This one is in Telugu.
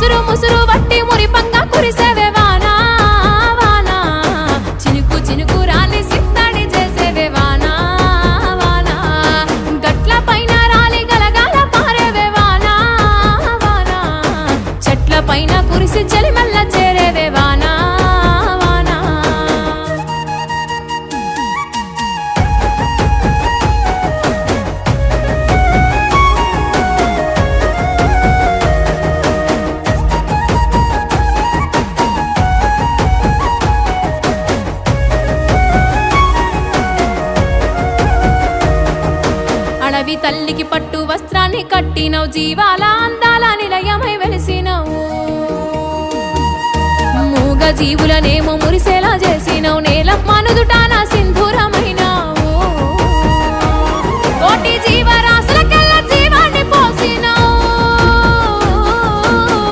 ముసురు ముసురు వట్టి మురిపంగా కురిసేవే వానా వానా చినుకు చినుకు రాలి సిత్తడి చేసేవే వానా వానా గట్ల పైన రాలి గలగాల పారేవే వానా వానా చెట్ల పైన కురిసి చలిమల్ల చేరేవే వానా వానా అడవి తల్లికి పట్టు వస్త్రాన్ని కట్టినవు జీవాల అందాల నిలయమై వెలిసినవు మూగ జీవులనేమో మురిసేలా చేసినవు నేలమ్మ నుదుటాన సింధూర